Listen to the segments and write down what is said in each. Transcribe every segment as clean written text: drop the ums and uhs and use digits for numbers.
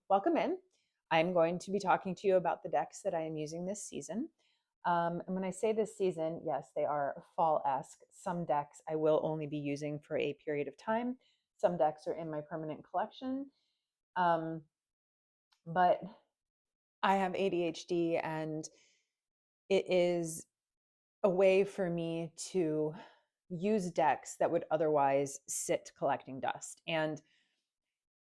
welcome in. I'm going to be talking to you about the decks that I am using this season. And when I say this season, yes, they are fall-esque. Some decks I will only be using for a period of time. Some decks are in my permanent collection. Um, but I have ADHD, and it is a way for me to use decks that would otherwise sit collecting dust. And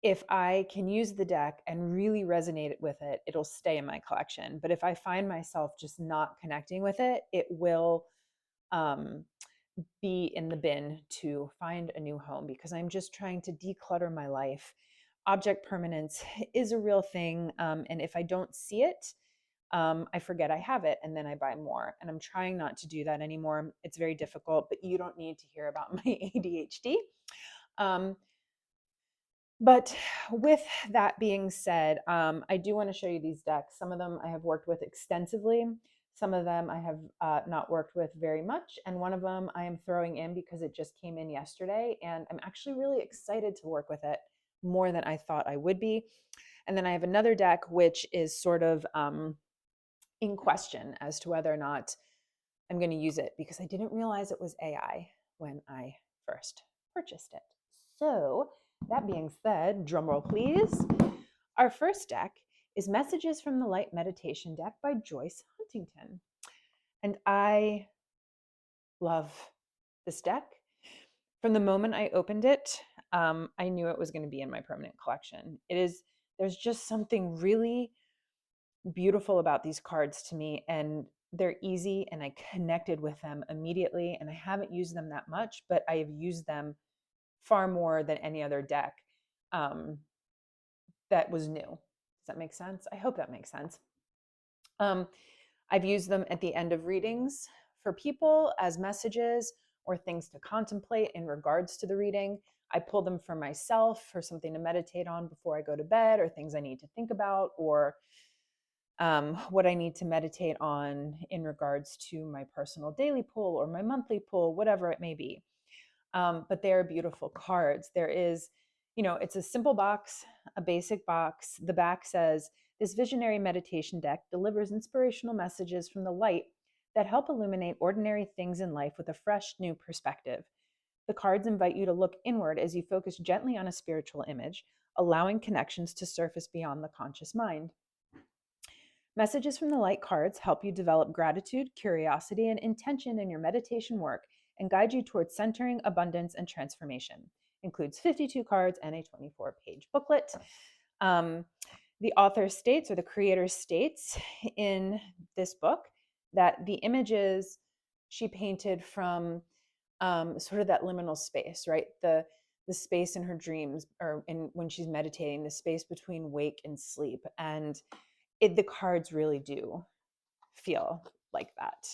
if I can use the deck and really resonate with it, it'll stay in my collection. But if I find myself just not connecting with it, it will um, be in the bin to find a new home, because I'm just trying to declutter my life. Object permanence is a real thing. And if I don't see it, I forget I have it, and then I buy more. And I'm trying not to do that anymore. It's very difficult, but you don't need to hear about my ADHD. Um, but with that being said, I do want to show you these decks. Some of them I have worked with extensively. Some of them I have not worked with very much. And one of them I am throwing in because it just came in yesterday. And I'm actually really excited to work with it more than I thought I would be. And then I have another deck which is sort of in question as to whether or not I'm going to use it, because I didn't realize it was AI when I first purchased it. So, that being said, drumroll please. Our first deck is Messages from the Light Meditation deck by Joyce Huntington. And I love this deck. From the moment I opened it, I knew it was going to be in my permanent collection. There's just something really beautiful about these cards to me, and they're easy, and I connected with them immediately. And I haven't used them that much, but I have used them far more than any other deck um, that was new. Does that make sense? I hope that makes sense. Um, I've used them at the end of readings for people as messages or things to contemplate in regards to the reading. I pull them for myself for something to meditate on before I go to bed, or things I need to think about, or what I need to meditate on in regards to my personal daily pull or my monthly pull, whatever it may be. But they're beautiful cards. There is, it's a simple box, a basic box. The back says, this visionary meditation deck delivers inspirational messages from the light that help illuminate ordinary things in life with a fresh, new perspective. The cards invite you to look inward as you focus gently on a spiritual image, allowing connections to surface beyond the conscious mind. Messages from the Light cards help you develop gratitude, curiosity, and intention in your meditation work and guide you towards centering, abundance, and transformation. Includes 52 cards and a 24-page booklet. The author states, or the creator states in this book, that the images she painted from sort of that liminal space, right? The space in her dreams, or when she's meditating, the space between wake and sleep. And the cards really do feel like that.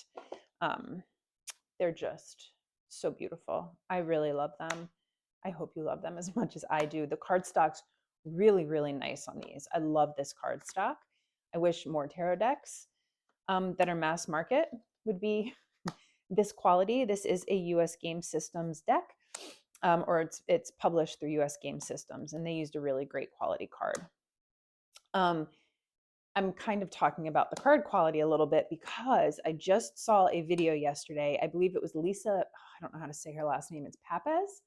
Um, they're just so beautiful. I really love them. I hope you love them as much as I do. The cardstock's really, really nice on these. I love this cardstock. I wish more tarot decks that are mass market would be this quality. This is a US Game Systems deck, or it's published through US Game Systems, and they used a really great quality card. I'm kind of talking about the card quality a little bit because I just saw a video yesterday. I believe it was Lisa, I don't know how to say her last name, it's Papez,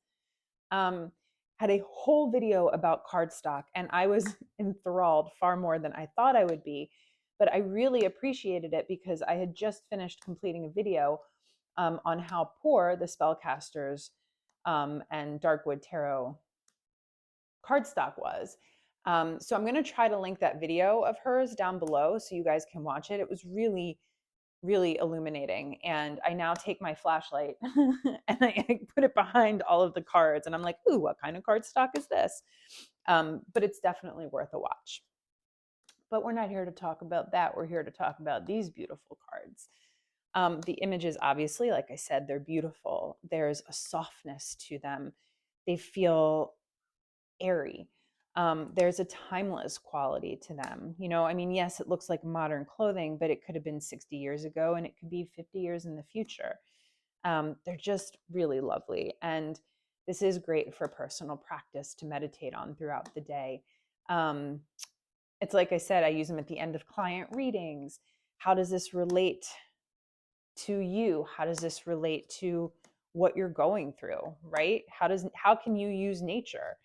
had a whole video about cardstock, and I was enthralled far more than I thought I would be. But I really appreciated it because I had just finished completing a video on how poor the Spellcasters and Darkwood Tarot cardstock was. So I'm going to try to link that video of hers down below so you guys can watch it. It was really, really illuminating. And I now take my flashlight and I put it behind all of the cards. And I'm like, ooh, what kind of cardstock is this? But it's definitely worth a watch. But we're not here to talk about that. We're here to talk about these beautiful cards. The images, obviously, like I said, they're beautiful. There's a softness to them. They feel airy. There's a timeless quality to them. I mean, yes, it looks like modern clothing, but it could have been 60 years ago, and it could be 50 years in the future. They're just really lovely. And this is great for personal practice to meditate on throughout the day. It's like I said, I use them at the end of client readings. How does this relate to you? How does this relate to what you're going through, right? How can you use nature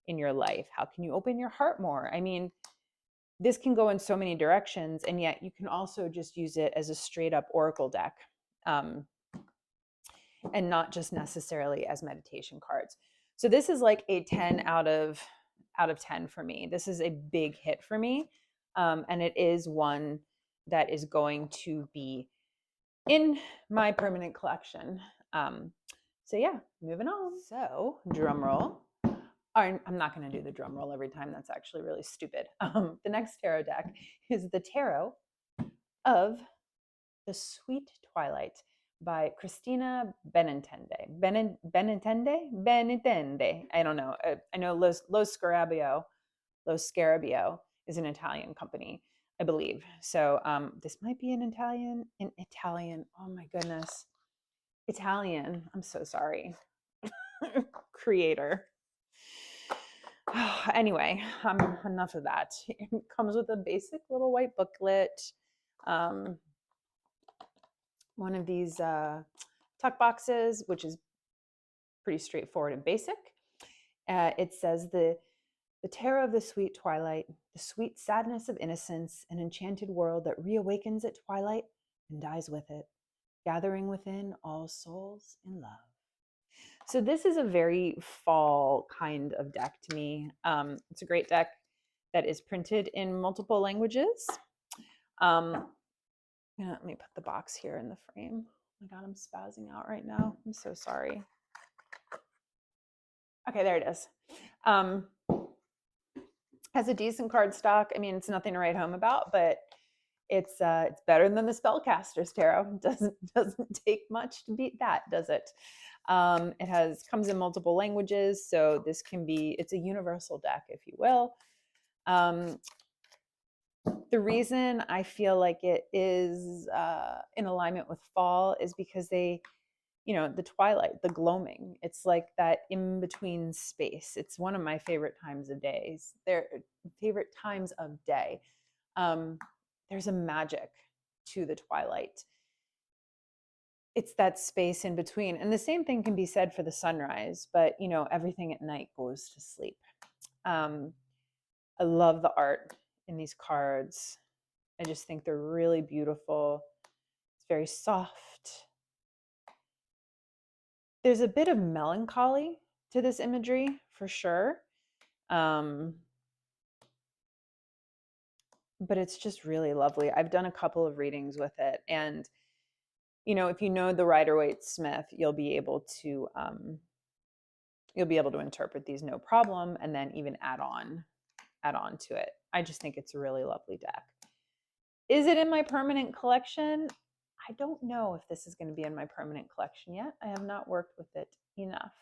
in your life? How can you open your heart more? I mean, this can go in so many directions, and yet you can also just use it as a straight up oracle deck, and not just necessarily as meditation cards. So this is like a 10 out of 10 for me. This is a big hit for me, and it is one that is going to be in my permanent collection. So yeah, moving on. So drum roll. I'm not going to do the drum roll every time. That's actually really stupid. The next tarot deck is the Tarot of the Sweet Twilight by Christina Benintende. Benintende. I don't know. I know Lo Scarabeo is an Italian company, I believe. So this might be an Italian. Oh my goodness. Italian. I'm so sorry. Creator. Anyway, enough of that. It comes with a basic little white booklet. One of these tuck boxes, which is pretty straightforward and basic. It says the terror of the sweet twilight, the sweet sadness of innocence, an enchanted world that reawakens at twilight and dies with it, gathering within all souls in love. So this is a very fall kind of deck to me. It's a great deck that is printed in multiple languages. Let me put the box here in the frame. Oh my God, I'm spazzing out right now. I'm so sorry. Okay, there it is. Has a decent card stock. I mean, it's nothing to write home about, but it's better than the Spellcaster's Tarot. Doesn't take much to beat that, does it? It comes in multiple languages, so it's a universal deck, if you will. The reason I feel like it is in alignment with fall is because the twilight, the gloaming, it's like that in between space. It's one of my favorite times of days. Favorite times of day. There's a magic to the twilight. It's that space in between. And the same thing can be said for the sunrise, but everything at night goes to sleep. I love the art in these cards. I just think they're really beautiful. It's very soft. There's a bit of melancholy to this imagery for sure. But it's just really lovely. I've done a couple of readings with it, and if you know the Rider-Waite-Smith, you'll be able to interpret these no problem, and then even add on to it. I just think it's a really lovely deck. Is it in my permanent collection? I don't know if this is going to be in my permanent collection yet. I have not worked with it enough.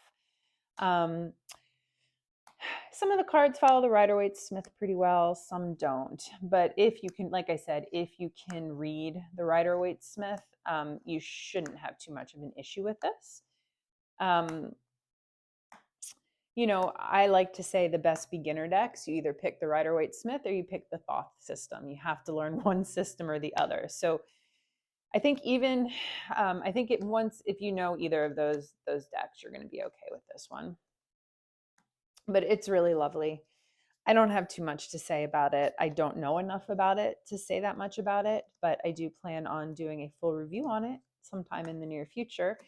Some of the cards follow the Rider-Waite-Smith pretty well, some don't. But if you can, like I said, if you can read the Rider-Waite-Smith, you shouldn't have too much of an issue with this. I like to say the best beginner decks, you either pick the Rider-Waite-Smith or you pick the Thoth system. You have to learn one system or the other. So I think if you know either of those decks, you're going to be okay with this one. But it's really lovely. I don't have too much to say about it. I don't know enough about it to say that much about it, but I do plan on doing a full review on it sometime in the near future,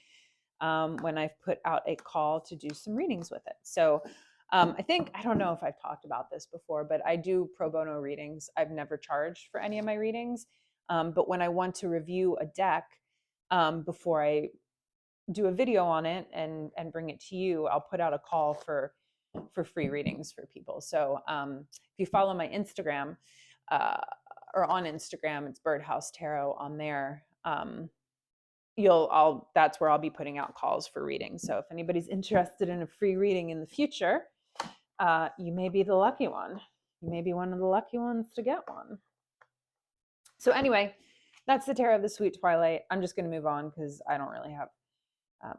when I've put out a call to do some readings with it. So I don't know if I've talked about this before, but I do pro bono readings. I've never charged for any of my readings. But when I want to review a deck, before I do a video on it and bring it to you, I'll put out a call for free readings for people. So if you follow my Instagram, or on Instagram, it's Birdhouse Tarot on there. That's where I'll be putting out calls for readings. So if anybody's interested in a free reading in the future, you may be the lucky one. You may be one of the lucky ones to get one. So anyway, that's the Tarot of the Sweet Twilight. I'm just going to move on because I don't really have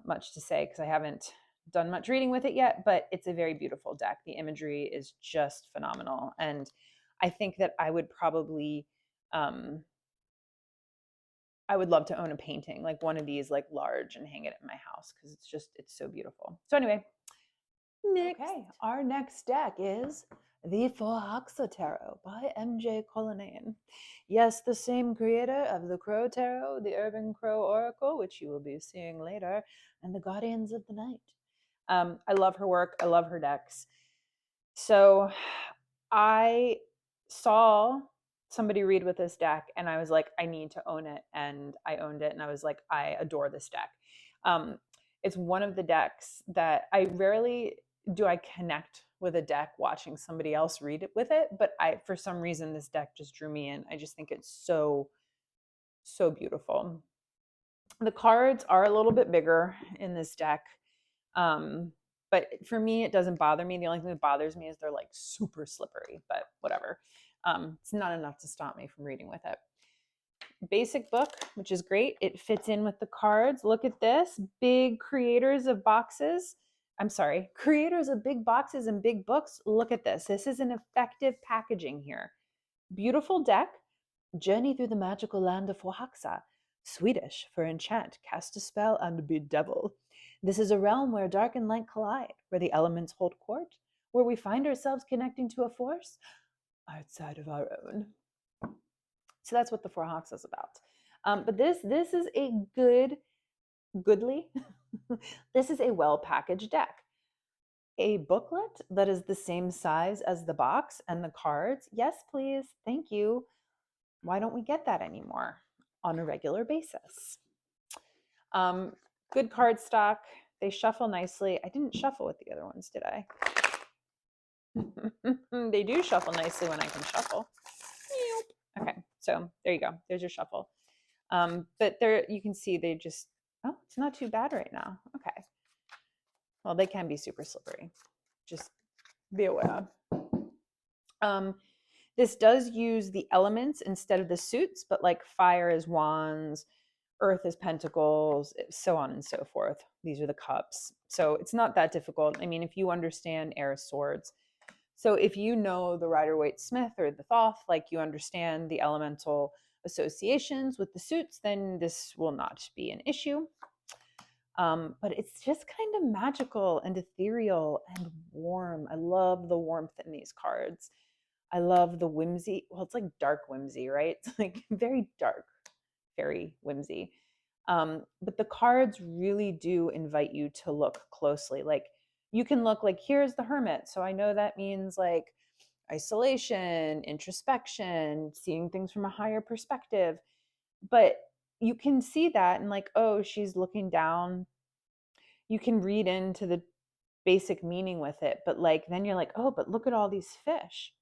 much to say because I haven't done much reading with it yet, but it's a very beautiful deck. The imagery is just phenomenal. And I think that I would probably, I would love to own a painting, like one of these, like large, and hang it in my house because it's so beautiful. So anyway, next. Okay, our next deck is the Forhaxa Tarot by MJ Cullinane. Yes, the same creator of the Crow Tarot, the Urban Crow Oracle, which you will be seeing later, and the Guardians of the Night. I love her work. I love her decks. So I saw somebody read with this deck and I was like, I need to own it. And I owned it and I was like, I adore this deck. It's one of the decks that I rarely do I connect with a deck watching somebody else read it with it, but for some reason this deck just drew me in. I just think it's so beautiful. The cards are a little bit bigger in this deck. But for me, it doesn't bother me. The only thing that bothers me is they're like super slippery, but whatever. It's not enough to stop me from reading with it. Basic book, which is great. It fits in with the cards. Look at this. Big creators of boxes. I'm sorry, creators of big boxes and big books. Look at this. This is an effective packaging here. Beautiful deck. Journey through the magical land of Forhaxa. Swedish for enchant, cast a spell, and bedevil. This is a realm where dark and light collide, where the elements hold court, where we find ourselves connecting to a force outside of our own. So that's what the Forhaxa is about. But this is a goodly, this is a well-packaged deck. A booklet that is the same size as the box and the cards. Yes, please. Thank you. Why don't we get that anymore on a regular basis? Good card stock. They shuffle nicely. I didn't shuffle with the other ones, did I? They do shuffle nicely when I can shuffle. Okay, so there you go. There's your shuffle. But there you can see they just, oh, it's not too bad right now. Okay. Well, they can be super slippery. Just be aware. This does use the elements instead of the suits, but like fire is wands, earth is pentacles, so on and so forth. These are the cups. So it's not that difficult. I mean, if you understand air swords. So if you know the Rider-Waite-Smith or the Thoth, like you understand the elemental associations with the suits, then this will not be an issue. But it's just kind of magical and ethereal and warm. I love the warmth in these cards. I love the whimsy. Well, it's like dark whimsy, right? It's like very dark, very whimsy. But the cards really do invite you to look closely. Like you can look like, here's the Hermit. So I know that means like isolation, introspection, seeing things from a higher perspective. But you can see that and like, oh, she's looking down. You can read into the basic meaning with it. But like, then you're like, oh, but look at all these fish.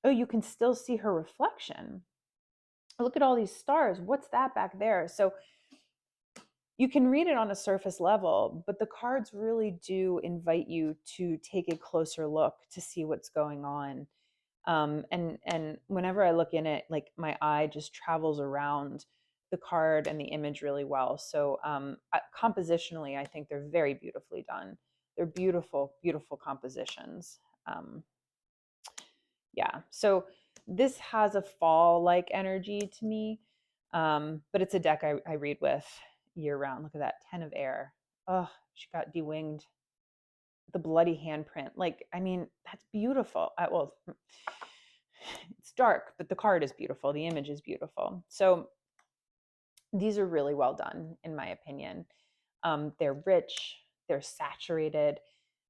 Oh, you can still see her reflection. Look at all these stars. What's that back there? So you can read it on a surface level, but the cards really do invite you to take a closer look to see what's going on. And whenever I look in it, like my eye just travels around the card and the image really well. So compositionally, I think they're very beautifully done. They're beautiful, beautiful compositions. Yeah, so this has a fall-like energy to me, but it's a deck I read with year round. Look at that, 10 of air. Oh, she got de-winged. The bloody handprint. Like, I mean, that's beautiful. Well, it's dark, but the card is beautiful. The image is beautiful. So these are really well done, in my opinion. They're rich, they're saturated.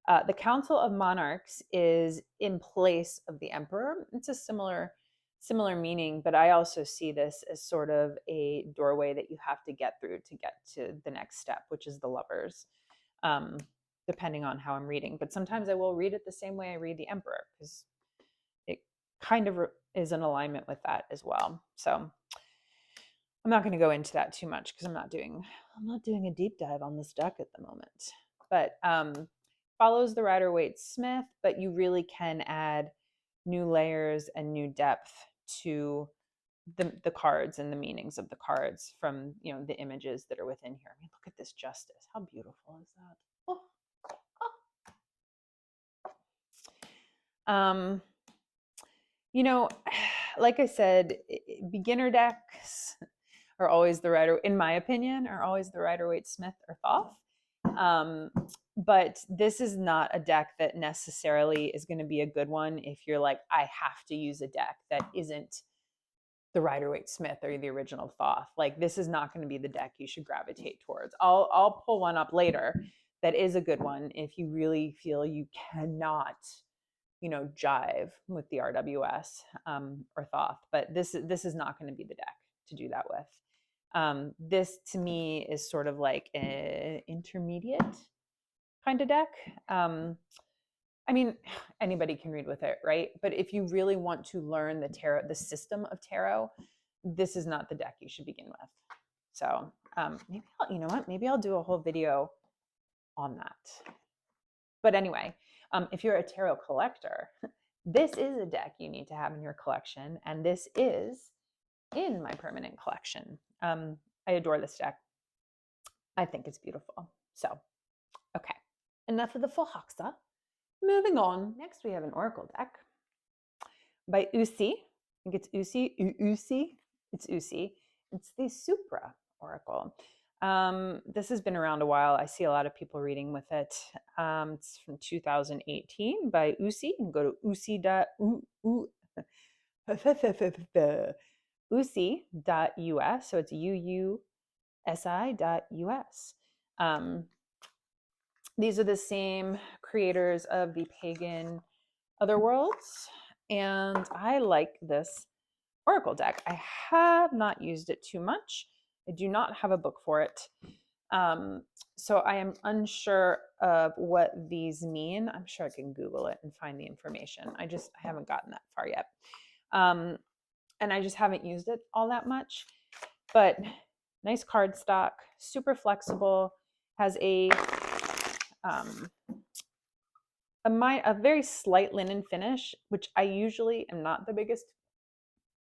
The Council of Monarchs is in place of the Emperor. It's a similar meaning, but I also see this as sort of a doorway that you have to get through to get to the next step, which is the Lovers, depending on how I'm reading. But sometimes I will read it the same way I read the Emperor because it kind of is in alignment with that as well. So I'm not going to go into that too much because I'm not doing a deep dive on this deck at the moment. But follows the Rider-Waite-Smith, but you really can add new layers and new depth to the cards and the meanings of the cards from the images that are within here. I mean, look at this Justice. How beautiful is that? Oh. Oh. You know, like I said, beginner decks are always the Rider, in my opinion, are always the Rider-Waite Smith or Thoth. But this is not a deck that necessarily is going to be a good one if you're like, I have to use a deck that isn't the Rider-Waite Smith or the original Thoth. Like, this is not going to be the deck you should gravitate towards. I'll pull one up later that is a good one if you really feel you cannot, you know, jive with the RWS or Thoth. But this is not going to be the deck to do that with. This to me is sort of like an intermediate kind of deck. I mean, anybody can read with it, right? But if you really want to learn the tarot, the system of tarot, this is not the deck you should begin with. So maybe you know what? Maybe I'll do a whole video on that. But anyway, if you're a tarot collector, this is a deck you need to have in your collection, and this is in my permanent collection. I adore this deck. I think it's beautiful. So, okay, enough of the Forhaxa. Moving on. Next, we have an oracle deck by Usi. I think it's Usi. It's Usi. It's the Supra Oracle. This has been around a while. I see a lot of people reading with it. It's from 2018 by Usi. You can go to usi.us. So it's uusi.us. These are the same creators of the Pagan Otherworlds, and I like this oracle deck. I have not used it too much. I do not have a book for it. So I am unsure of what these mean. I'm sure I can Google it and find the information. I haven't gotten that far yet. And I just haven't used it all that much. But nice cardstock, super flexible, has a very slight linen finish, which I usually am not the biggest,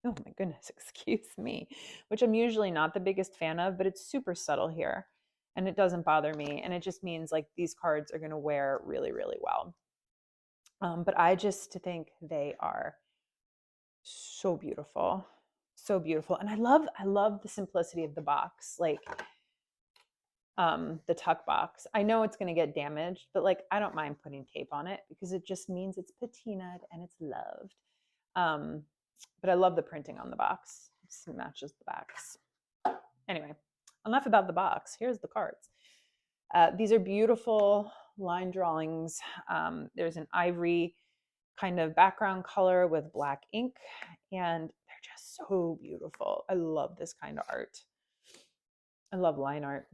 oh my goodness, excuse me, which I'm usually not the biggest fan of, but it's super subtle here and it doesn't bother me. And it just means like these cards are going to wear really, really well. But I just think they are so beautiful, so beautiful. And I love the simplicity of the box. Like, the tuck box. I know it's going to get damaged, but like I don't mind putting tape on it because it just means it's patinaed and it's loved. But I love the printing on the box. It matches the backs. Anyway, enough about the box. Here's the cards. These are beautiful line drawings. There's an ivory kind of background color with black ink, and they're just so beautiful. I love this kind of art. I love line art.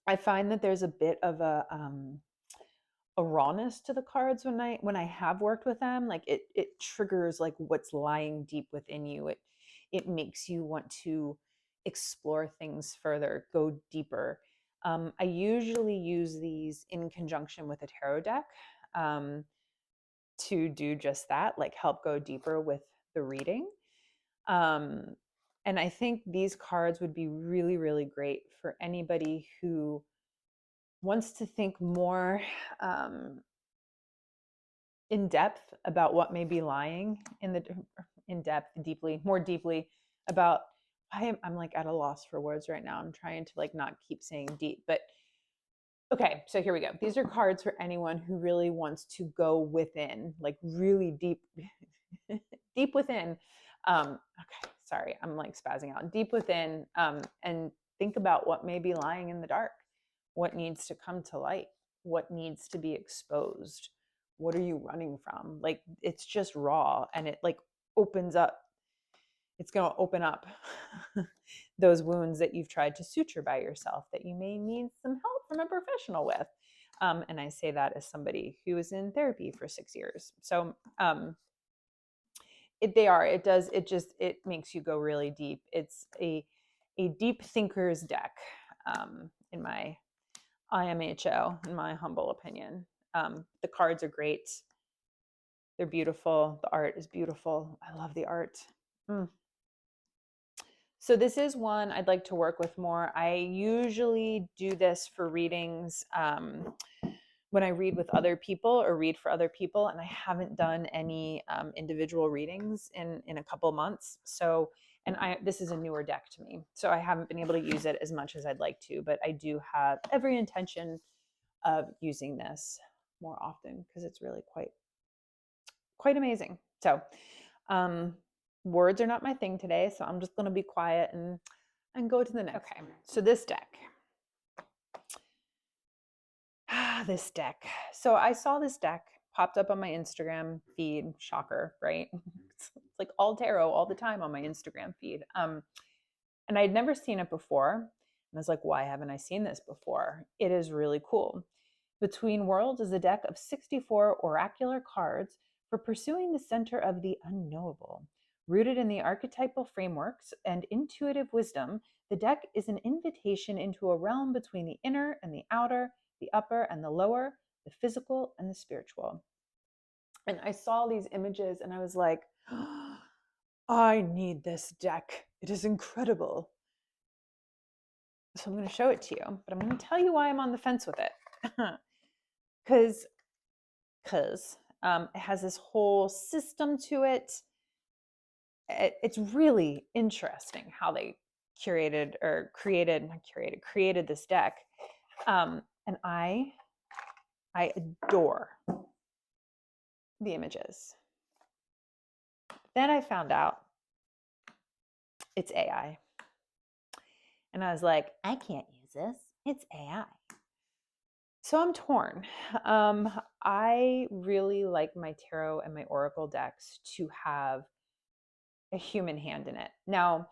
I find that there's a bit of a rawness to the cards when I have worked with them. Like it triggers like what's lying deep within you. It makes you want to explore things further, go deeper. I usually use these in conjunction with a tarot deck to do just that, like help go deeper with the reading. And I think these cards would be really, really great for anybody who wants to think more in depth about what may be lying more deeply about I'm like at a loss for words right now. I'm trying to like not keep saying deep, but okay, so here we go. These are cards for anyone who really wants to go within, like really deep, deep within. Okay, sorry, I'm like spazzing out. Deep within, and think about what may be lying in the dark. What needs to come to light? What needs to be exposed? What are you running from? Like, it's just raw, and it like opens up. It's going to open up those wounds that you've tried to suture by yourself that you may need some help from a professional with. And I say that as somebody who was in therapy for 6 years. So it makes you go really deep. It's a deep thinker's deck in my IMHO, in my humble opinion. The cards are great. They're beautiful. The art is beautiful. I love the art. So this is one I'd like to work with more. I usually do this for readings when I read with other people or read for other people, and I haven't done any individual readings in a couple months. So, and this is a newer deck to me, so I haven't been able to use it as much as I'd like to, but I do have every intention of using this more often because it's really quite amazing. So, words are not my thing today, so I'm just going to be quiet and go to the next. Okay, so this deck. This deck. So I saw this deck popped up on my Instagram feed. Shocker, right? It's like all tarot all the time on my Instagram feed. And I'd never seen it before. And I was like, why haven't I seen this before? It is really cool. Between Worlds is a deck of 64 oracular cards for pursuing the center of the unknowable. Rooted in the archetypal frameworks and intuitive wisdom, the deck is an invitation into a realm between the inner and the outer, the upper and the lower, the physical and the spiritual. And I saw these images and I was like, oh, I need this deck. It is incredible. So I'm going to show it to you, but I'm going to tell you why I'm on the fence with it. Because it has this whole system to it. It's really interesting how they created this deck. And I adore the images. Then I found out it's AI. And I was like, I can't use this. It's AI. So I'm torn. I really like my tarot and my oracle decks to have a human hand in it. Now,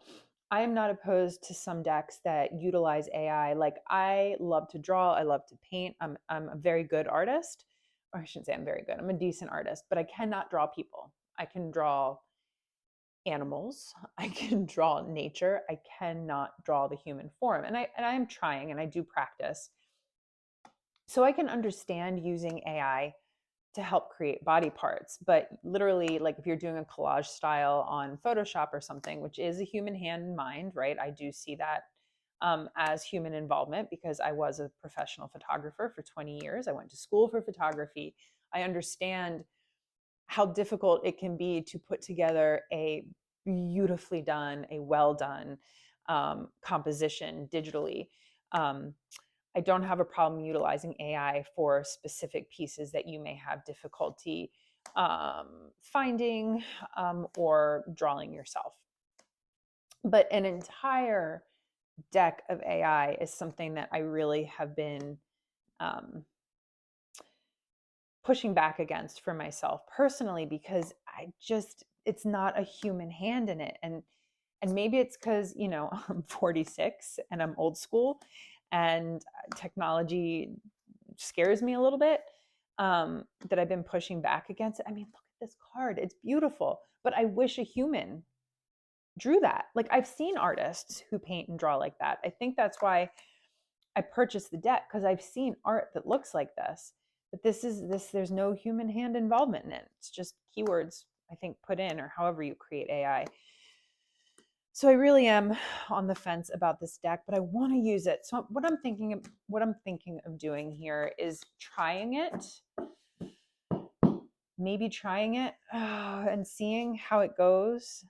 I am not opposed to some decks that utilize AI. Like, I love to draw, I love to paint. I'm a very good artist. Or I shouldn't say I'm very good. I'm a decent artist, but I cannot draw people. I can draw animals. I can draw nature. I cannot draw the human form. And I'm trying, and I do practice. So I can understand using AI to help create body parts, but literally, like if you're doing a collage style on Photoshop or something, which is a human hand and mind, right? I do see that as human involvement because I was a professional photographer for 20 years. I went to school for photography. I understand how difficult it can be to put together a beautifully done, a well done composition digitally. I don't have a problem utilizing AI for specific pieces that you may have difficulty finding or drawing yourself. But an entire deck of AI is something that I really have been pushing back against for myself personally, because it's not a human hand in it. And maybe it's because, I'm 46 and I'm old school and technology scares me a little bit, that I've been pushing back against it. I mean, look at this card. It's beautiful, but I wish a human drew that. Like, I've seen artists who paint and draw like that. I think that's why I purchased the deck, because I've seen art that looks like this. But there's no human hand involvement in it. It's just keywords, I think, put in, or however you create AI. So I really am on the fence about this deck, but I want to use it. So what I'm thinking of doing here is trying it, maybe trying it and seeing how it goes.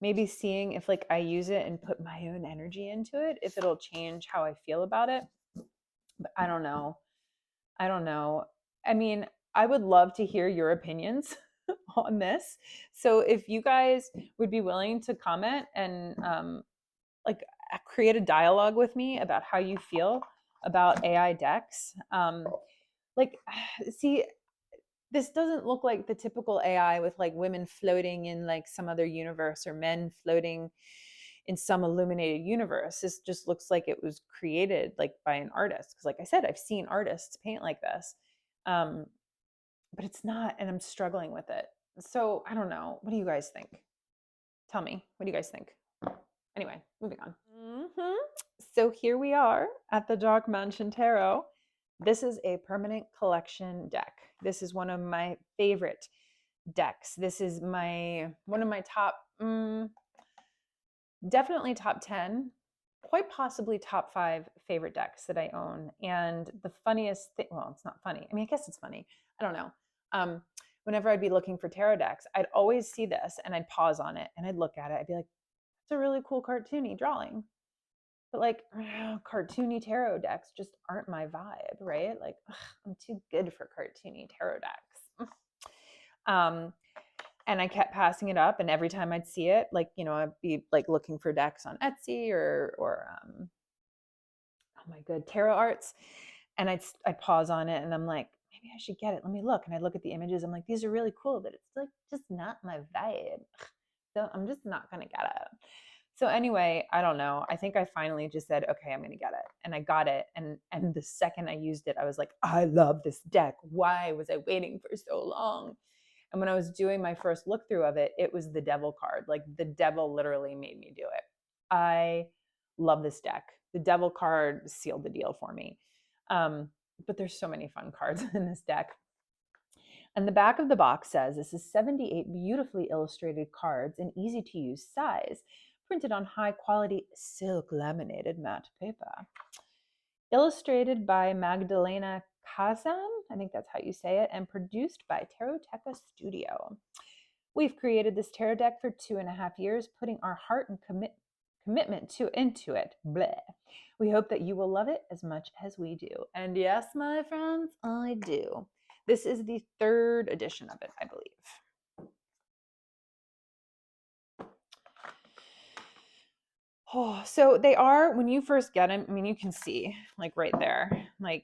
Maybe seeing if like I use it and put my own energy into it, if it'll change how I feel about it. But I don't know. I mean, I would love to hear your opinions on this. So if you guys would be willing to comment and like create a dialogue with me about how you feel about AI decks. Like, see, this doesn't look like the typical AI with like women floating in like some other universe or men floating in some illuminated universe. This just looks like it was created like by an artist. Because like I said, I've seen artists paint like this. But it's not, and I'm struggling with it. So I don't know. What do you guys think? Tell me, what do you guys think? Anyway, moving on. So here we are at the Dark Mansion Tarot. This is a permanent collection deck. This is one of my favorite decks. This is one of my top, definitely top 10 quite possibly top 5 favorite decks that I own. And the funniest thing, well, it's not funny. I mean, I guess it's funny. I don't know. Whenever I'd be looking for tarot decks, I'd always see this and I'd pause on it and I'd look at it. I'd be like, it's a really cool cartoony drawing. But like cartoony tarot decks just aren't my vibe, right? Like I'm too good for cartoony tarot decks. And I kept passing it up, and every time I'd see it, like, you know, I'd be like looking for decks on Etsy or oh my good, Tarot Arts, and I'd pause on it, and I'm like, maybe I should get it. Let me look, and I look at the images. I'm like, these are really cool, but it's like just not my vibe. So I'm just not gonna get it. So anyway, I don't know. I think I finally just said, okay, I'm gonna get it, and I got it. And the second I used it, I was like, I love this deck. Why was I waiting for so long? And when I was doing my first look through of it, it was the devil card. Like the devil literally made me do it. I love this deck. The devil card sealed the deal for me. But there's so many fun cards in this deck. And the back of the box says this is 78 beautifully illustrated cards in easy to use size, printed on high quality silk laminated matte paper. Illustrated by Magdalena Kazan, I think that's how you say it, and produced by Taroteca Studio. We've created this tarot deck for 2.5 years, putting our heart and commitment into it. Bleh. We hope that you will love it as much as we do. And yes, my friends, I do. This is the 3rd edition of it, I believe. Oh, so they are, when you first get them, I mean, you can see, like right there, like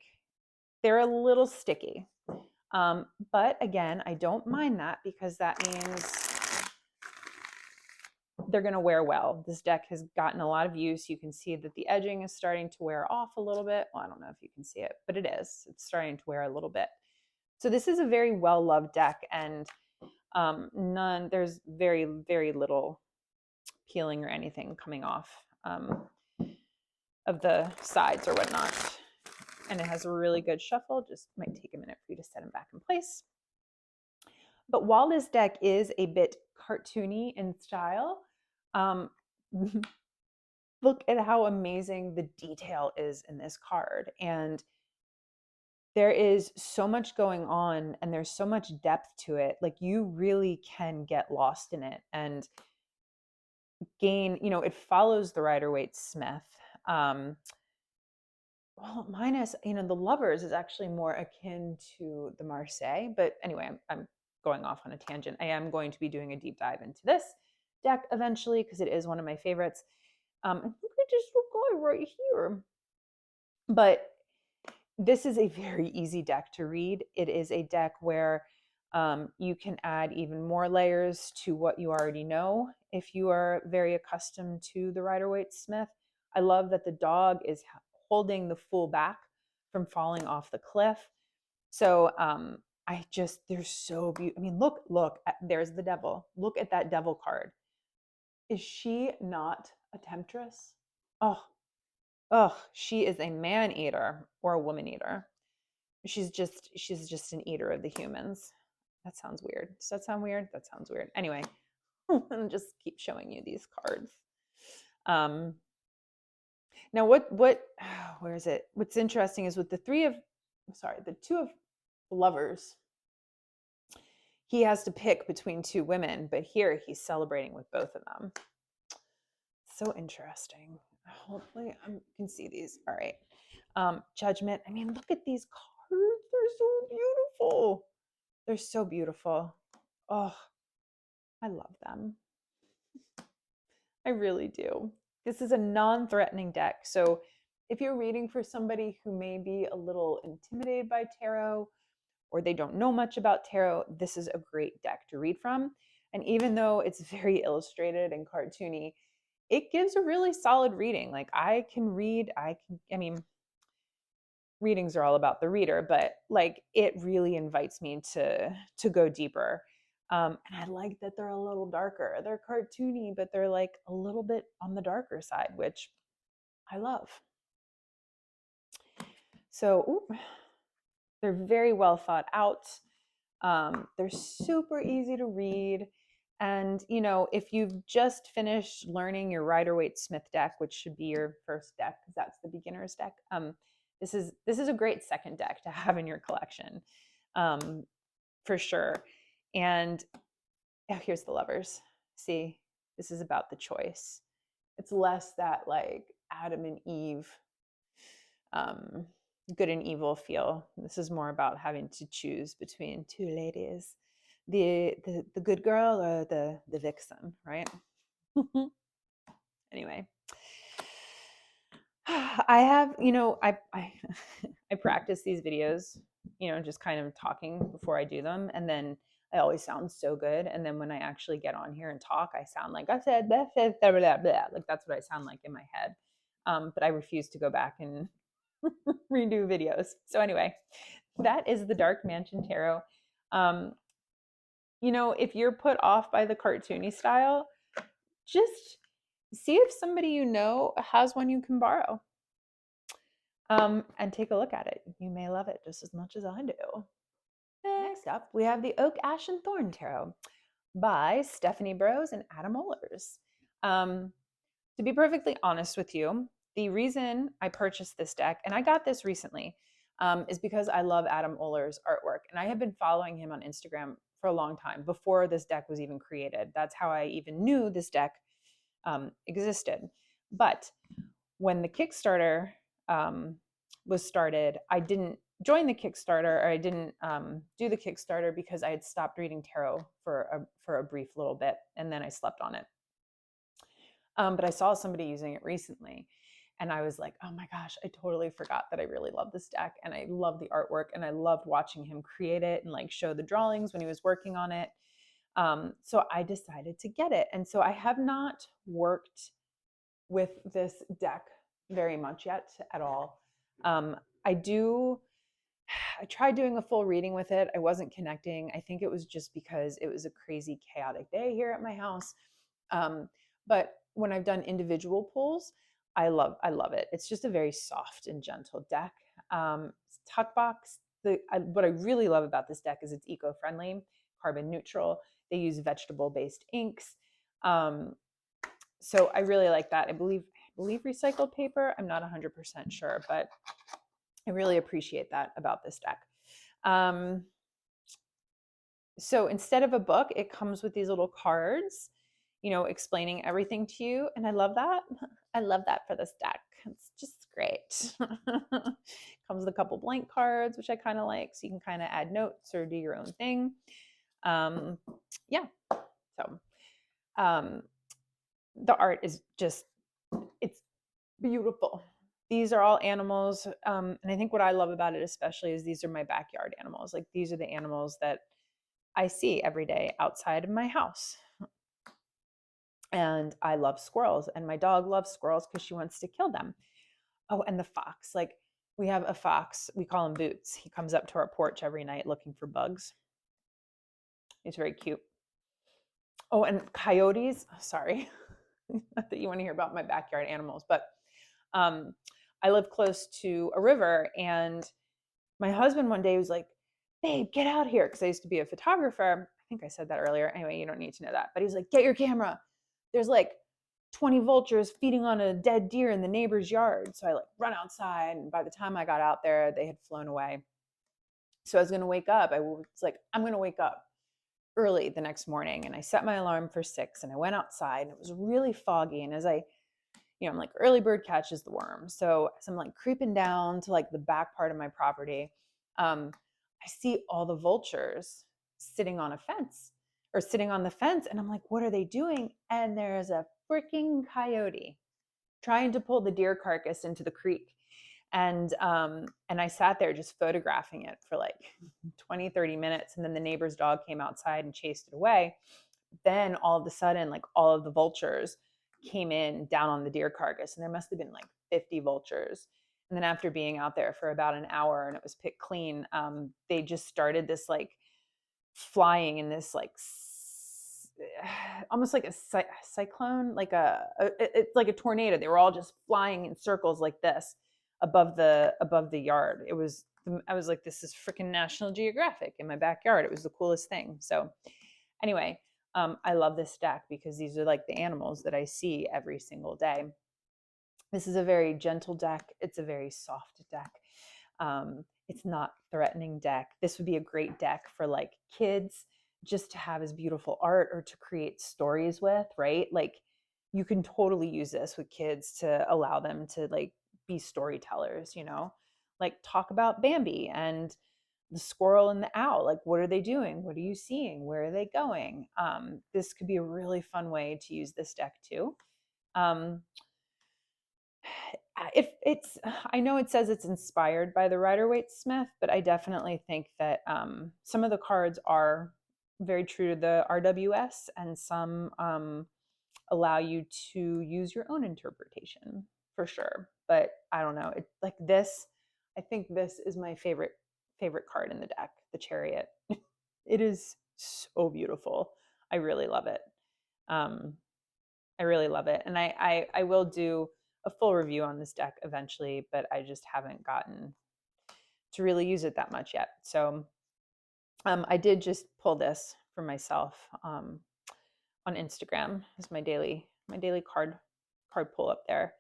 they're a little sticky. But again, I don't mind that because that means they're going to wear well. This deck has gotten a lot of use. You can see that the edging is starting to wear off a little bit. Well, I don't know if you can see it, but it is. It's starting to wear a little bit. So this is a very well-loved deck, and there's very, very little peeling or anything coming off of the sides or whatnot. And it has a really good shuffle. Just might take a minute for you to set them back in place. But while this deck is a bit cartoony in style, look at how amazing the detail is in this card. And there is so much going on and there's so much depth to it. Like you really can get lost in it and gain, you know, it follows the Rider-Waite-Smith. Well, minus, you know, the Lovers is actually more akin to the Marseille. But anyway, I'm going off on a tangent. I am going to be doing a deep dive into this deck eventually because it is one of my favorites. I think I just will go right here. But this is a very easy deck to read. It is a deck where you can add even more layers to what you already know if you are very accustomed to the Rider-Waite-Smith. I love that the dog is holding the fool back from falling off the cliff. So they're so beautiful. I mean, look, there's the devil. Look at that devil card. Is she not a temptress? Oh, she is a man eater or a woman eater. She's just an eater of the humans. That sounds weird. Does that sound weird? That sounds weird. Anyway, I'll just keep showing you these cards. Now where is it? What's interesting is with the two of Lovers, he has to pick between 2 women, but here he's celebrating with both of them. So interesting. Hopefully I can see these. All right. Judgment. I mean, look at these cards. They're so beautiful. They're so beautiful. Oh, I love them. I really do. This is a non-threatening deck. So if you're reading for somebody who may be a little intimidated by tarot or they don't know much about tarot, this is a great deck to read from. And even though it's very illustrated and cartoony, it gives a really solid reading. Like I mean, readings are all about the reader, but like it really invites me to go deeper. And I like that they're a little darker. They're cartoony, but they're like a little bit on the darker side, which I love. So they're very well thought out. They're super easy to read. And, you know, if you've just finished learning your Rider-Waite-Smith deck, which should be your first deck because that's the beginner's deck, this is a great second deck to have in your collection, for sure. And oh, here's the Lovers. See, this is about the choice. It's less that like Adam and Eve, good and evil feel. This is more about having to choose between two ladies, the good girl or the vixen, right? Anyway, I have, you know, I practice these videos, you know, just kind of talking before I do them, and then I always sound so good, and then when I actually get on here and talk, I sound like I said blah, blah, blah, blah, blah. Like that's what I sound like in my head. But I refuse to go back and redo videos. So anyway, that is the Dark Mansion Tarot. You know, if you're put off by the cartoony style, just see if somebody you know has one you can borrow. And take a look at it. You may love it just as much as I do. Next up, we have the Oak, Ash, and Thorn Tarot by Stephanie Burrows and Adam Ohlers. To be perfectly honest with you, the reason I purchased this deck, and I got this recently, is because I love Adam Ohlers' artwork. And I have been following him on Instagram for a long time, before this deck was even created. That's how I even knew this deck existed. But when the Kickstarter was started, I didn't join the Kickstarter, or I didn't do the Kickstarter because I had stopped reading tarot for a brief little bit, and then I slept on it. But I saw somebody using it recently, and I was like, oh my gosh, I totally forgot that I really love this deck, and I love the artwork, and I loved watching him create it and like show the drawings when he was working on it. So I decided to get it. And so I have not worked with this deck very much yet at all. I tried doing a full reading with it. I wasn't connecting. I think it was just because it was a crazy chaotic day here at my house. But when I've done individual pulls, I love it. It's just a very soft and gentle deck. Tuck box. What I really love about this deck is it's eco-friendly, carbon neutral. They use vegetable-based inks. So I really like that. I believe recycled paper. I'm not 100% sure, but I really appreciate that about this deck. So instead of a book, it comes with these little cards, you know, explaining everything to you. And I love that. I love that for this deck. It's just great. Comes with a couple blank cards, which I kind of like. So you can kind of add notes or do your own thing. Yeah. So the art is just, it's beautiful. These are all animals. And I think what I love about it especially is these are my backyard animals. Like these are the animals that I see every day outside of my house. And I love squirrels, and my dog loves squirrels because she wants to kill them. Oh, and the fox. Like we have a fox, we call him Boots. He comes up to our porch every night looking for bugs. He's very cute. Oh, and coyotes. Sorry. Not that you want to hear about my backyard animals, but I live close to a river, and my husband one day was like, babe, get out here. Because I used to be a photographer. I think I said that earlier. Anyway, you don't need to know that. But he's like, get your camera. There's like 20 vultures feeding on a dead deer in the neighbor's yard. So I like run outside. And by the time I got out there, they had flown away. So I was going to wake up. I was like, I'm going to wake up early the next morning. And I set my alarm for 6, and I went outside, and it was really foggy. And as I'm like, early bird catches the worm. So as I'm like creeping down to like the back part of my property, I see all the vultures sitting on a fence or sitting on the fence. And I'm like, what are they doing? And there's a freaking coyote trying to pull the deer carcass into the creek. And I sat there just photographing it for like 20, 30 minutes. And then the neighbor's dog came outside and chased it away. Then all of a sudden, like all of the vultures came in down on the deer carcass, and there must have been like 50 vultures. And then after being out there for about an hour and it was picked clean, they just started this like flying in this like almost like a cyclone, like it's like a tornado. They were all just flying in circles like this above the yard. I was like, this is freaking National Geographic in my backyard. It was the coolest thing. So anyway, I love this deck because these are like the animals that I see every single day. This is a very gentle deck. It's a very soft deck. It's not threatening deck. This would be a great deck for like kids just to have as beautiful art or to create stories with, right? Like you can totally use this with kids to allow them to like be storytellers, you know, like talk about Bambi and the squirrel and the owl. Like, what are they doing? What are you seeing? Where are they going? This could be a really fun way to use this deck too. Um, if it's, I know it says it's inspired by the Rider-Waite-Smith, but I definitely think that some of the cards are very true to the RWS, and some allow you to use your own interpretation for sure. But I don't know, it like this, I think this is my favorite card in the deck, the Chariot. It is so beautiful. I really love it. I really love it. And I will do a full review on this deck eventually, but I just haven't gotten to really use it that much yet. So I did just pull this for myself on Instagram as my daily card pull up there.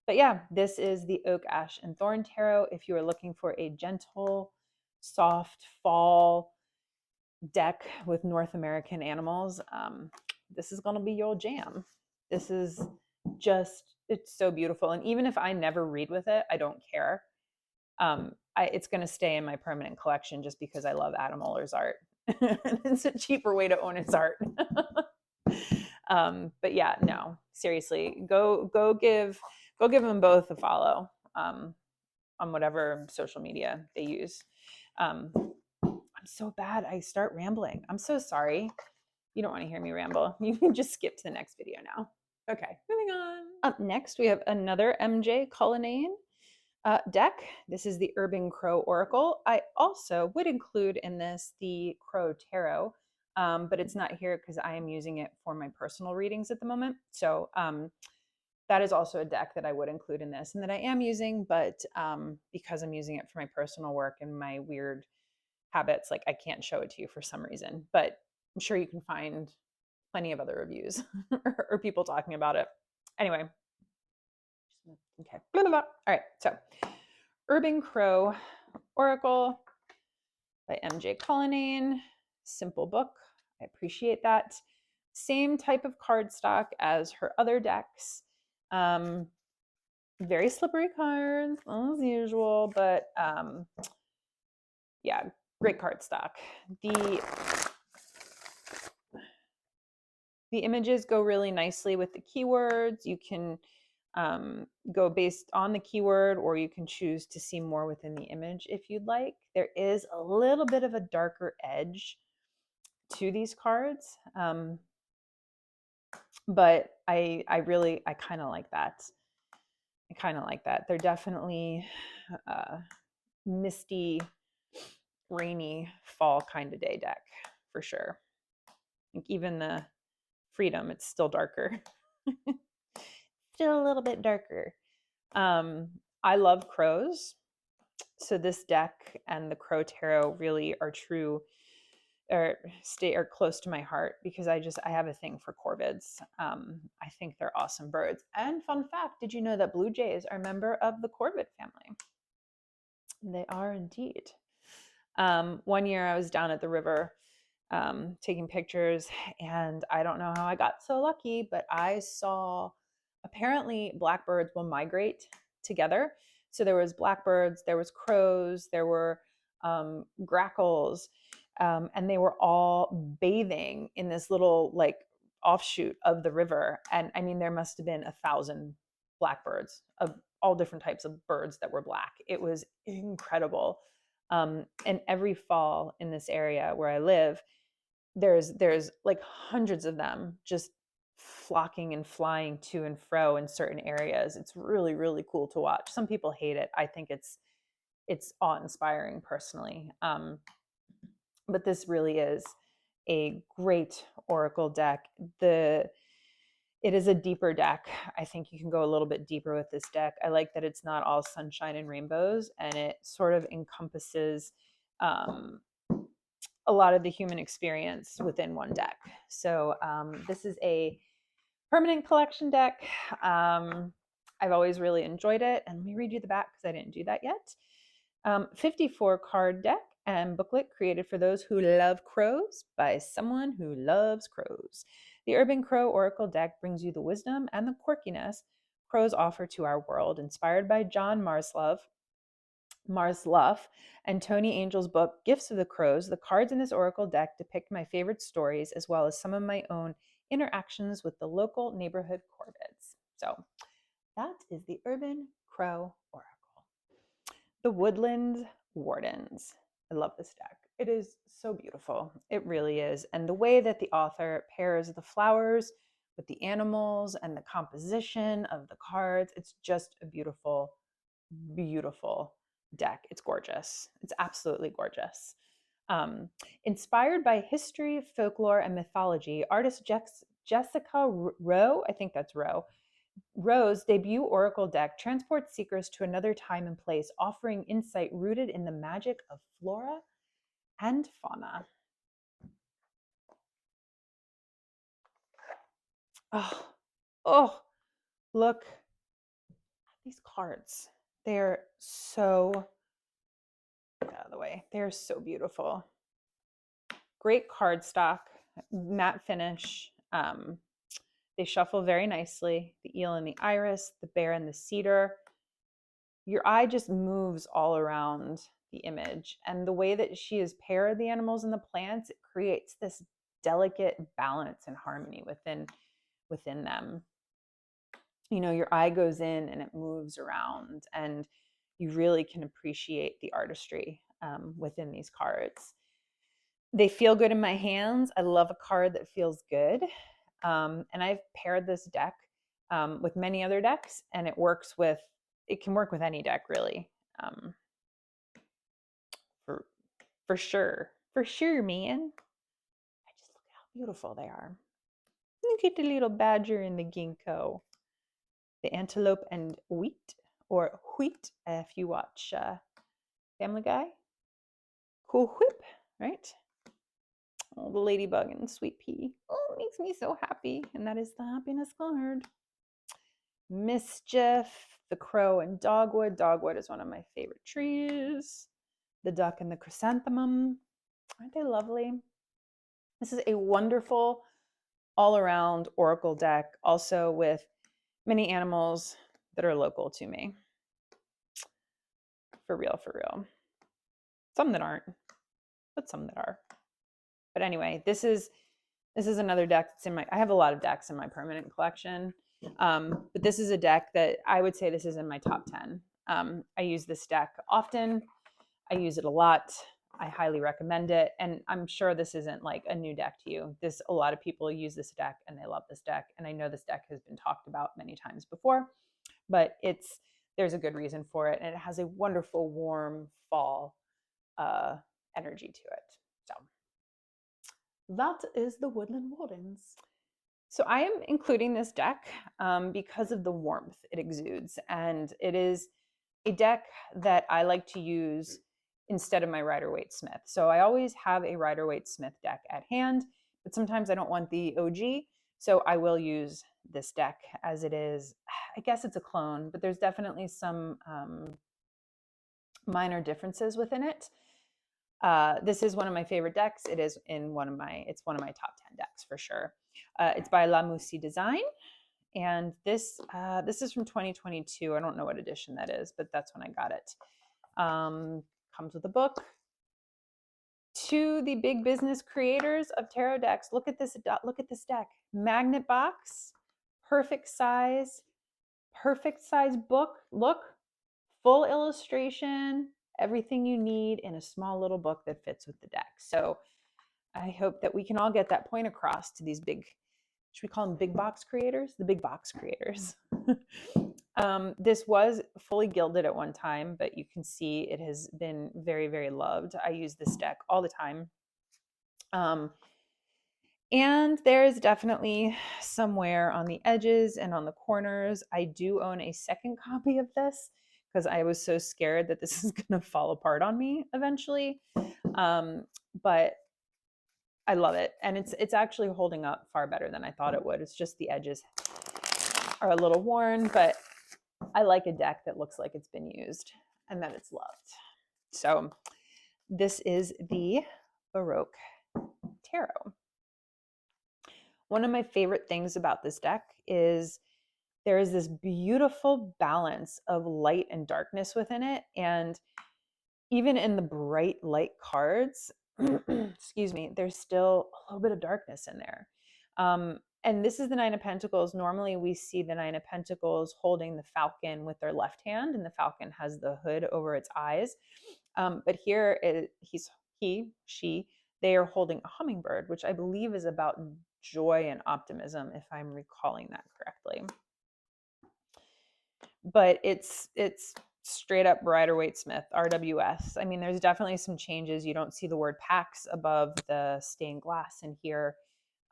But yeah, this is the Oak, Ash, and Thorn Tarot. If you are looking for a gentle, soft fall deck with North American animals, this is going to be your jam. This is just, it's so beautiful. And even if I never read with it, I don't care. It's going to stay in my permanent collection just because I love Adam Oler's art. It's a cheaper way to own his art. But yeah, no, seriously, go give them both a follow on whatever social media they use. I'm so bad. I start rambling. I'm so sorry. You don't want to hear me ramble. You can just skip to the next video now. Okay, moving on. Up next, we have another MJ Cullinane deck. This is the Urban Crow Oracle. I also would include in this the Crow Tarot, but it's not here because I am using it for my personal readings at the moment. So that is also a deck that I would include in this and that I am using, but because I'm using it for my personal work and my weird habits, like I can't show it to you for some reason, but I'm sure you can find plenty of other reviews or people talking about it. Anyway, okay. All right, so Urban Crow Oracle by MJ Cullinane. Simple book. I appreciate that. Same type of cardstock as her other decks. Very slippery cards as usual, but yeah, great cardstock. The images go really nicely with the keywords. You can go based on the keyword, or you can choose to see more within the image if you'd like. There is a little bit of a darker edge to these cards, but I kind of like that. I kind of like that. They're definitely misty, rainy fall kind of day deck for sure. Like even the Freedom, it's still darker. Still a little bit darker. I love crows. So this deck and the Crow Tarot really are true, or are close to my heart because I have a thing for corvids. I think they're awesome birds. And fun fact, did you know that blue jays are a member of the corvid family? They are indeed. One year I was down at the river taking pictures, and I don't know how I got so lucky, but I saw apparently blackbirds will migrate together. So there was blackbirds, there was crows, there were grackles, and they were all bathing in this little like offshoot of the river. And I mean, there must have been 1,000 blackbirds of all different types of birds that were black. It was incredible. And every fall in this area where I live, there's like hundreds of them just flocking and flying to and fro in certain areas. It's really, really cool to watch. Some people hate it. I think it's awe-inspiring personally. But this really is a great oracle deck. It is a deeper deck. I think you can go a little bit deeper with this deck. I like that it's not all sunshine and rainbows, and it sort of encompasses a lot of the human experience within one deck. So this is a permanent collection deck. I've always really enjoyed it. And let me read you the back because I didn't do that yet. 54 card deck and booklet created for those who love crows by someone who loves crows. The Urban Crow Oracle deck brings you the wisdom and the quirkiness crows offer to our world, inspired by John Marsluff and Tony Angel's book, Gifts of the Crows. The cards in this Oracle deck depict my favorite stories, as well as some of my own interactions with the local neighborhood corvids. So that is the Urban Crow Oracle. The Woodland Wardens. I love this deck. It is so beautiful. It really is. And the way that the author pairs the flowers with the animals and the composition of the cards, it's just a beautiful, beautiful deck. It's gorgeous. It's absolutely gorgeous. Inspired by history, folklore, and mythology, artist Jessica Rowe, I think that's Rowe's debut Oracle deck transports seekers to another time and place, offering insight rooted in the magic of flora and fauna. Oh, look at these cards. They're so, get out of the way. They're so beautiful. Great cardstock, matte finish. They shuffle very nicely. The eel and the iris, the bear and the cedar. Your eye just moves all around the image. And the way that she has paired the animals and the plants, it creates this delicate balance and harmony within them. You know, your eye goes in and it moves around, and you really can appreciate the artistry within these cards. They feel good in my hands. I love a card that feels good. And I've paired this deck with many other decks, and it can work with any deck, really. For sure, man. I just look at how beautiful they are. Look at the little badger and the ginkgo, the antelope and wheat, or wheat if you watch Family Guy. Cool Whip, right? Oh, the ladybug and sweet pea. Oh, it makes me so happy. And that is the happiness card. Mischief, the crow and dogwood. Dogwood is one of my favorite trees. The duck and the chrysanthemum. Aren't they lovely? This is a wonderful all-around oracle deck, also with many animals that are local to me. For real, for real. Some that aren't, but some that are. But anyway, this is another deck that's I have a lot of decks in my permanent collection. But this is a deck that I would say this is in my top 10. I use this deck often. I use it a lot. I highly recommend it. And I'm sure this isn't like a new deck to you. A lot of people use this deck and they love this deck. And I know this deck has been talked about many times before, but there's a good reason for it. And it has a wonderful, warm fall energy to it. So that is the Woodland Wardens. So I am including this deck because of the warmth it exudes. And it is a deck that I like to use instead of my Rider-Waite-Smith. So I always have a Rider-Waite-Smith deck at hand, but sometimes I don't want the OG. So I will use this deck as it is. I guess it's a clone, but there's definitely some minor differences within it. This is one of my favorite decks. It's one of my top 10 decks for sure. It's by La Musi Design. And this is from 2022. I don't know what edition that is, but that's when I got it. Comes with a book. To the big business creators of tarot decks, look at this deck. Magnet box, perfect size book. Look, full illustration, everything you need in a small little book that fits with the deck. So I hope that we can all get that point across to these big, should we call them big box creators? The big box creators. This was fully gilded at one time, but you can see it has been very, very loved. I use this deck all the time. And there is definitely somewhere on the edges and on the corners. I do own a second copy of this because I was so scared that this is going to fall apart on me eventually. But I love it. And it's actually holding up far better than I thought it would. It's just the edges are a little worn, but I like a deck that looks like it's been used and that it's loved. So this is the Baroque Tarot. One of my favorite things about this deck is there is this beautiful balance of light and darkness within it. And even in the bright light cards, excuse me, there's still a little bit of darkness in there. And this is the Nine of Pentacles. Normally we see the Nine of Pentacles holding the falcon with their left hand, and the falcon has the hood over its eyes. But here she, they are holding a hummingbird, which I believe is about joy and optimism, if I'm recalling that correctly. But it's straight up Rider-Waite-Smith, RWS. I mean, there's definitely some changes. You don't see the word PAX above the stained glass in here.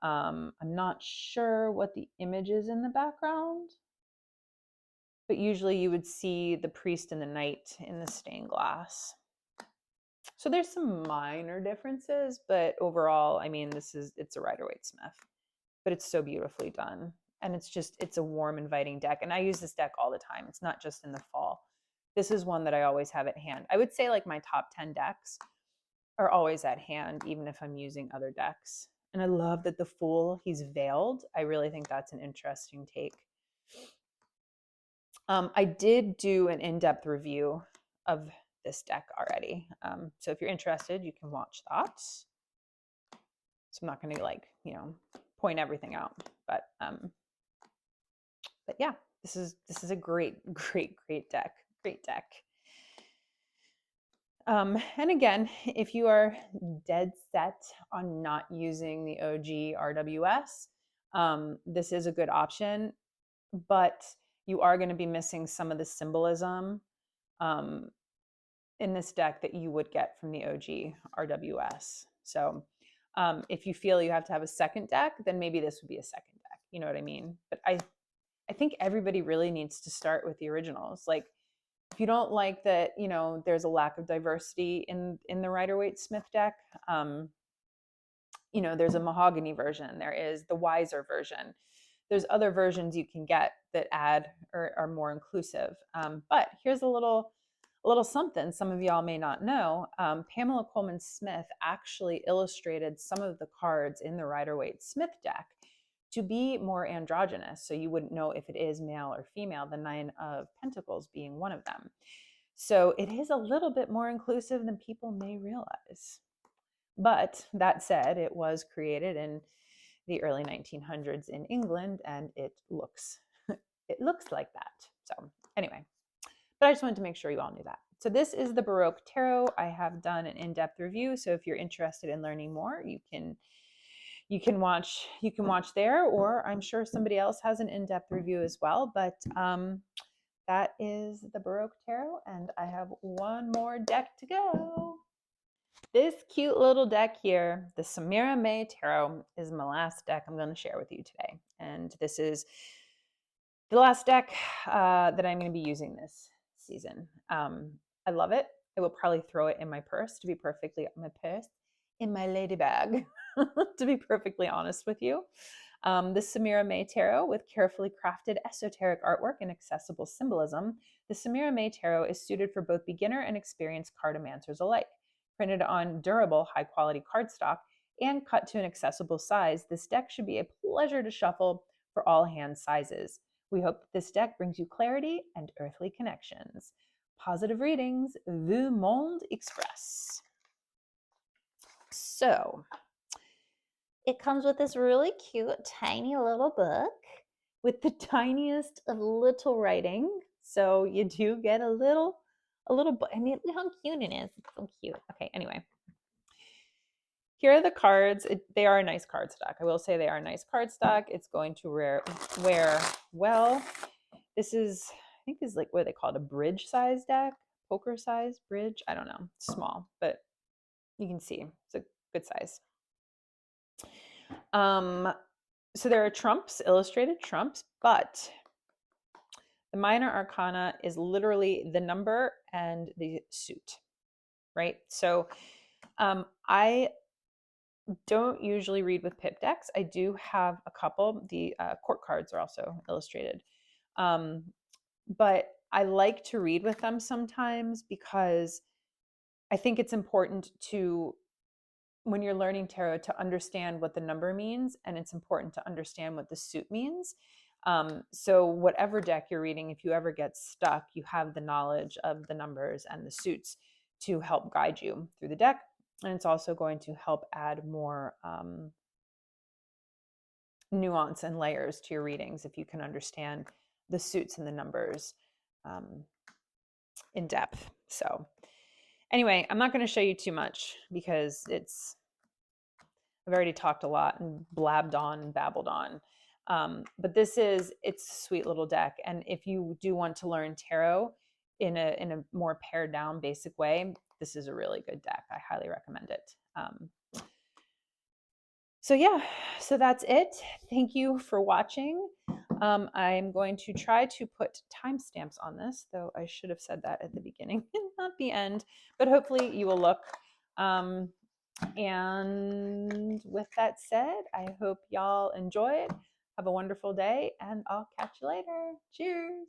I'm not sure what the image is in the background, but usually you would see the priest and the knight in the stained glass. So there's some minor differences, but overall, I mean, it's a Rider-Waite-Smith, but it's so beautifully done. And it's a warm, inviting deck. And I use this deck all the time. It's not just in the fall. This is one that I always have at hand. I would say like my top 10 decks are always at hand, even if I'm using other decks. And I love that the Fool, he's veiled. I really think that's an interesting take. I did do an in-depth review of this deck already. So if you're interested, you can watch that. So I'm not going to point everything out, but yeah, this is a great deck. Great deck. And again, if you are dead set on not using the OG RWS, this is a good option, but you are going to be missing some of the symbolism in this deck that you would get from the OG RWS. So if you feel you have to have a second deck, then maybe this would be a second deck. You know what I mean? But I think everybody really needs to start with the originals. Like, if you don't like that, there's a lack of diversity in the Rider-Waite-Smith deck, there's a mahogany version. There is the wiser version. There's other versions you can get that add or are more inclusive. But here's a little something some of y'all may not know. Pamela Coleman Smith actually illustrated some of the cards in the Rider-Waite-Smith deck to be more androgynous, so you wouldn't know if it is male or female, the Nine of Pentacles being one of them. So it is a little bit more inclusive than people may realize. But that said, it was created in the early 1900s in England, and it looks like that. So anyway, but I just wanted to make sure you all knew that. So this is the Baroque Tarot. I have done an in-depth review, so if you're interested in learning more, you can watch there, or I'm sure somebody else has an in-depth review as well. But that is the Baroque Tarot, and I have one more deck to go. This cute little deck here, the Samiramay Tarot, is my last deck I'm going to share with you today. And this is the last deck that I'm going to be using this season. I love it. I will probably throw it in my purse, in my lady bag, to be perfectly honest with you. The Samiramay Tarot, with carefully crafted esoteric artwork and accessible symbolism, the Samiramay Tarot is suited for both beginner and experienced cartomancers alike. Printed on durable, high-quality cardstock and cut to an accessible size, this deck should be a pleasure to shuffle for all hand sizes. We hope that this deck brings you clarity and earthly connections. Positive readings, Le Monde Express. So, it comes with this really cute, tiny little book with the tiniest of little writing. So you do get a little book. I mean, look how cute it is. It's so cute. Okay, anyway. Here are the cards. They are a nice cardstock. I will say they are a nice cardstock. It's going to wear well. This is, I think this is like what they call it, a bridge size deck, poker size bridge. I don't know, it's small, but you can see it's a good size. So there are trumps, illustrated trumps, but the minor arcana is literally the number and the suit, right? So I don't usually read with pip decks. I do have a couple. The court cards are also illustrated. Um, but I like to read with them sometimes because I think it's important to, when you're learning tarot, to understand what the number means, and it's important to understand what the suit means. So whatever deck you're reading, if you ever get stuck, you have the knowledge of the numbers and the suits to help guide you through the deck. And it's also going to help add more nuance and layers to your readings if you can understand the suits and the numbers in depth. So anyway, I'm not going to show you too much because I've already talked a lot and blabbed on and babbled on. But it's a sweet little deck. And if you do want to learn tarot in a more pared down basic way, this is a really good deck. I highly recommend it. So yeah, so that's it. Thank you for watching. I'm going to try to put timestamps on this, though I should have said that at the beginning and not the end, but hopefully you will look. And with that said, I hope y'all enjoy it. Have a wonderful day, and I'll catch you later. Cheers.